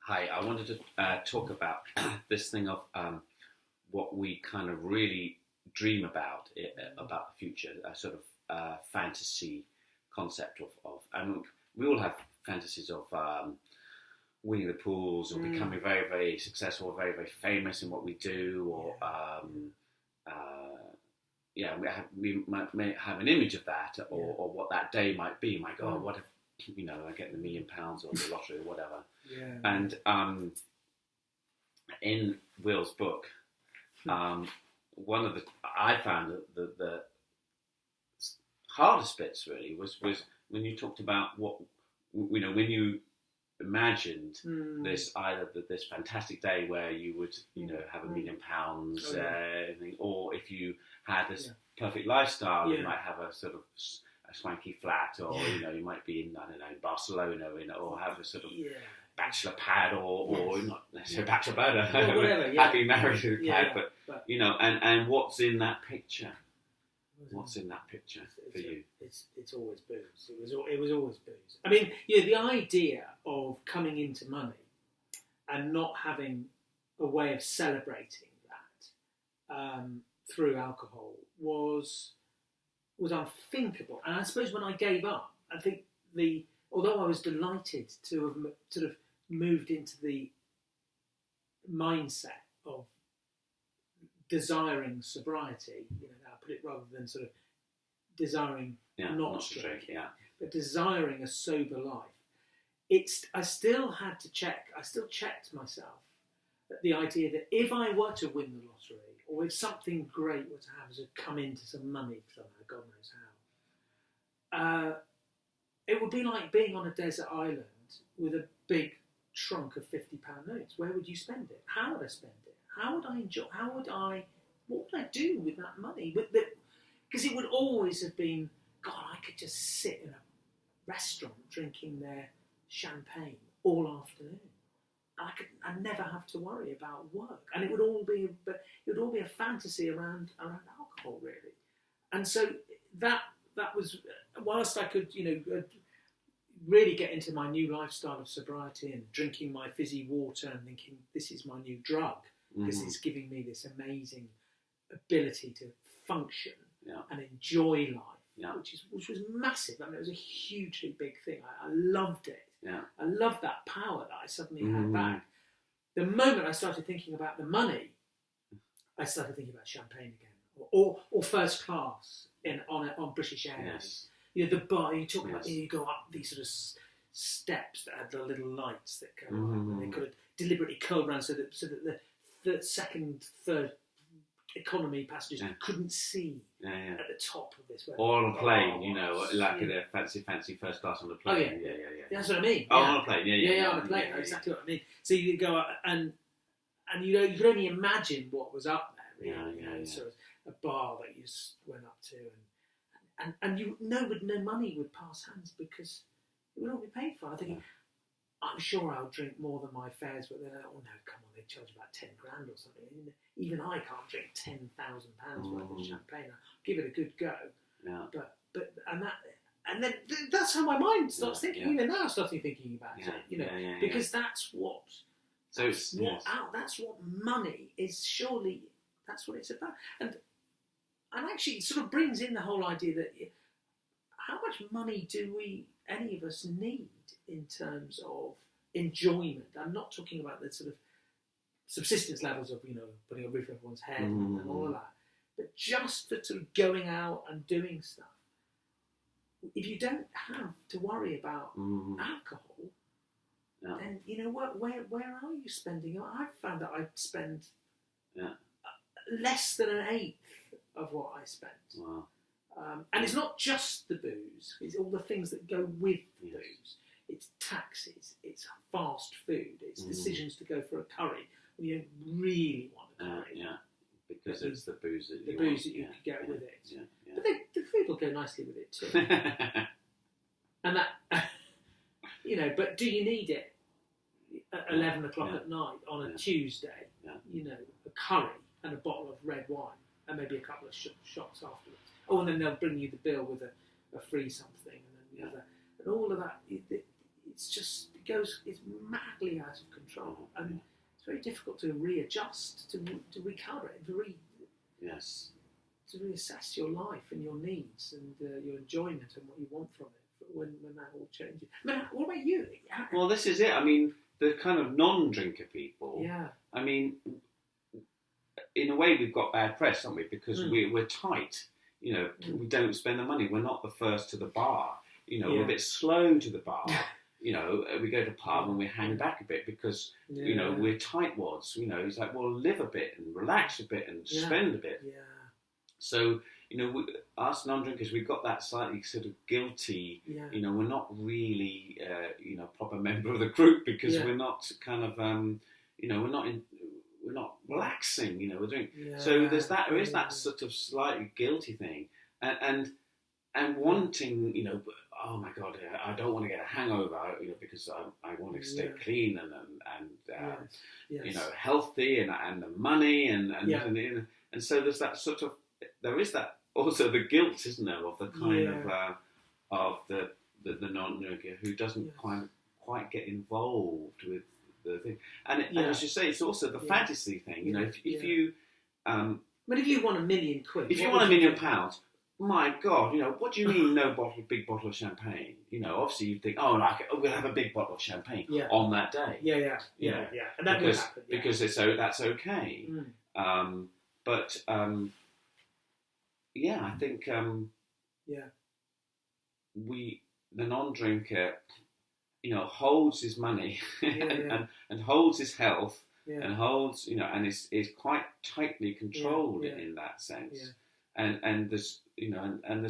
Hi, I wanted to talk about this thing of what we kind of really dream about the future, a sort of fantasy concept of, and we all have fantasies of winning the pools or becoming very, very successful, or very, very famous in what we do, or we may have an image of that, or what that day might be. My God, what if I get the £1 million or the lottery or whatever. Yeah. And in Will's book, one of I found the hardest bits really was when you talked about what when you imagined this fantastic day where you would have £1 million, or if you had this perfect lifestyle, you might have a sort of a swanky flat, or you might be in Barcelona, or have a sort of bachelor pad, or not necessarily bachelor pad, whatever, happy married pad, but and what's in that picture? What's in that picture for you? It's always booze. It was always booze. I mean, the idea of coming into money and not having a way of celebrating that through alcohol was unthinkable. And I suppose when I gave up, I think although I was delighted to have sort of moved into the mindset of desiring sobriety, I'll put it, rather than sort of desiring not to drink, but desiring a sober life. I still checked myself at the idea that if I were to win the lottery, or if something great were to have come into some money somehow, God knows how, it would be like being on a desert island with a big trunk of £50 notes. Where would you spend it? How would I spend it? How would I enjoy? What would I do with that money? Because it would always have been, God, I could just sit in a restaurant drinking their champagne all afternoon. I'd never have to worry about work, and it would all be a fantasy around alcohol, really. And so that was, whilst I could really get into my new lifestyle of sobriety and drinking my fizzy water and thinking this is my new drug because it's giving me this amazing ability to function and enjoy life, which was massive. I mean, it was a hugely big thing. I loved it. Yeah. I loved that power that I suddenly had back. The moment I started thinking about the money, I started thinking about champagne again, or first class on British Airways. Yes. The bar you talk about. You go up these sort of steps that had the little lights that go up, and they could have deliberately curled around so that the second, third economy passengers couldn't see at the top of this. Or on a plane, like in a fancy first class on a plane. Oh yeah. That's what I mean. Oh, on a plane, on a plane. Exactly what I mean. So you go up and you could only imagine what was up there. Really, sort of a bar that you just went up to, and you no money would pass hands because it would all be paid for. I think. I'm sure I'll drink more than my fares, but then, oh no, come on, they charge about £10,000 or something. Even I can't drink £10,000 worth of champagne. I'll give it a good go. Yeah. But then that's how my mind starts thinking. Even now, I'm starting thinking about it. Because that's what. That's what money is. Surely that's what it's about. And actually, it sort of brings in the whole idea that how much money do any of us need in terms of enjoyment? I'm not talking about the sort of subsistence levels of putting a roof over one's head and all of that, but just for sort of going out and doing stuff. If you don't have to worry about alcohol, then where are you spending? I've found that I spend less than an eighth of what I spent. Wow. And it's not just the booze, it's all the things that go with the booze. It's taxis, it's fast food, it's decisions to go for a curry when you don't really want a curry. Because it's the booze that you could get with it. But the food will go nicely with it too. And that, but do you need it at 11 o'clock at night on a Tuesday? A curry and a bottle of red wine and maybe a couple of shots afterwards. Oh, and then they'll bring you the bill with a free something, and then and all of that. It's just it's madly out of control, and it's very difficult to readjust, to recalibrate, yes, to reassess your life and your needs and your enjoyment and what you want from it when that all changes. I mean, what about you? Well, this is it. I mean, the kind of non-drinker people. Yeah. I mean, in a way, we've got bad press, haven't we? Because we're tight. You know, we don't spend the money. We're not the first to the bar. You know, we're a bit slow to the bar. You know, we go to the pub and we hang back a bit because, you know, we're tightwads. You know, it's like, well, live a bit and relax a bit and spend a bit. Yeah. So, you know, us non-drinkers, we've got that slightly sort of guilty, you know, we're not really, you know, proper member of the group because we're not kind of, you know, we're not relaxing, you know, we're doing. So there is that sort of slightly guilty thing. And wanting, you know, oh my God, I don't want to get a hangover, you know, because I want to stay clean and you know, healthy and the money and so there's that sort of, there is that also the guilt, isn't there, of the kind of the non-drinker who doesn't quite get involved with the thing. And as you say, it's also the fantasy thing, you know, if you but if you want £1 million, if you want £1 million, my God, you know, what do you mean big bottle of champagne? You know, obviously you think, oh, like, we'll have a big bottle of champagne on that day. Yeah. And that will happen. Because that's okay. But I think the non-drinker, you know, holds his money and holds his health and holds, you know, and is quite tightly controlled in that sense. And there's, you know, and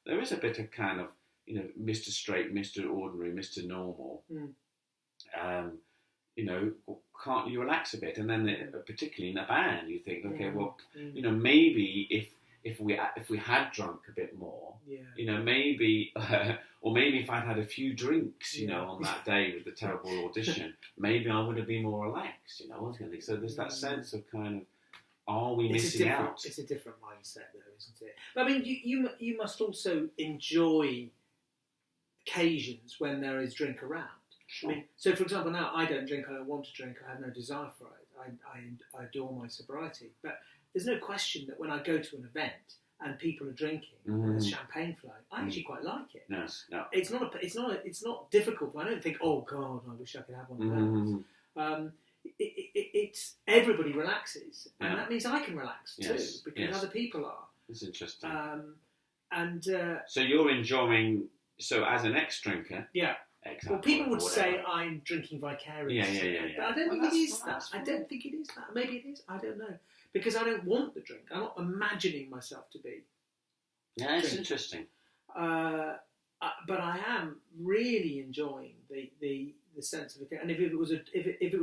there is a bit of kind of, you know, Mr. Straight, Mr. Ordinary, Mr. Normal. You know, can't you relax a bit? And then, particularly in a band, you think, okay, well, you know, maybe if we had drunk a bit more, you know, maybe, or maybe if I'd had a few drinks, you know, on that day with the terrible audition, maybe I would have been more relaxed, you know. So there's that sense of kind of, are we missing out? It's a different mindset, though, isn't it? But I mean, you must also enjoy occasions when there is drink around. Sure. I mean, so for example, now I don't drink, I don't want to drink, I have no desire for it. I adore my sobriety. But there's no question that when I go to an event and people are drinking, and there's champagne flowing, I actually quite like it. No. It's not difficult. I don't think, oh God, I wish I could have one of those. It's everybody relaxes, and that means I can relax too because other people are. It's interesting. So you're enjoying. So as an ex-drinker, well, people would say I'm drinking vicariously. But I don't think it is that. I don't think it is that. Maybe it is. I don't know because I don't want the drink. I'm not imagining myself to be. Yeah, it's interesting. But I am really enjoying the sense of it. And if it was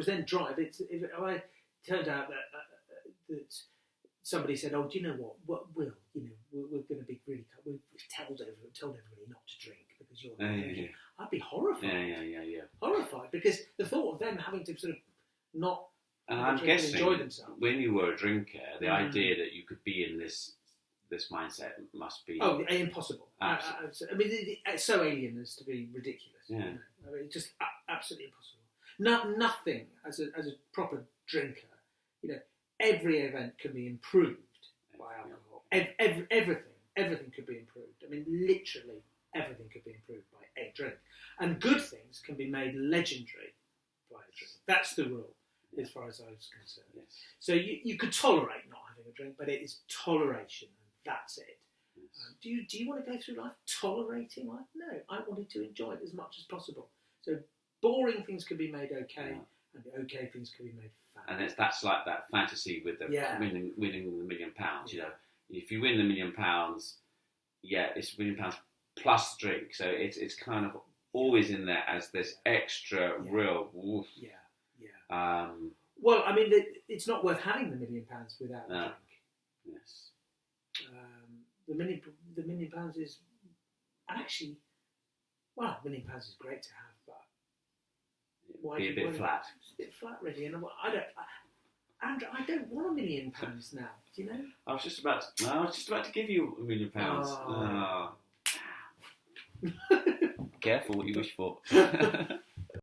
then dry, if I turned out that somebody said, "Oh, do you know what? Will, you know, we're going to be really, we've told everybody not to drink because you're." I'd be horrified. Horrified because the thought of them having to sort of not and I'm guessing enjoy themselves. When you were a drinker, the idea that you could be in this mindset must be impossible. I mean, it's so alien as to be ridiculous. Yeah. You know? I mean, it's just absolutely impossible. Nothing as a proper drinker. You know, every event can be improved by alcohol. Everything could be improved. I mean, literally everything could be improved by a drink, and good things can be made legendary by a drink. That's the rule, as far as I was concerned. Yes. So you could tolerate not having a drink, but it is toleration. That's it. Yes. Do you want to go through life tolerating life? No, I wanted to enjoy it as much as possible. So boring things can be made okay, and the okay things can be made fun. And that's like that fantasy with the winning the £1 million. You know, if you win the £1 million, it's £1 million plus drink. So it's kind of always in there as this extra real. Oof. Well, I mean, it's not worth having the £1 million without a drink. Yes. The £1 million is actually, well, £1 million is great to have, but why be a bit flat? It's a bit flat, really. And Andrew, I don't want £1 million now. Do you know? I was just about to give you £1 million. Careful what you wish for.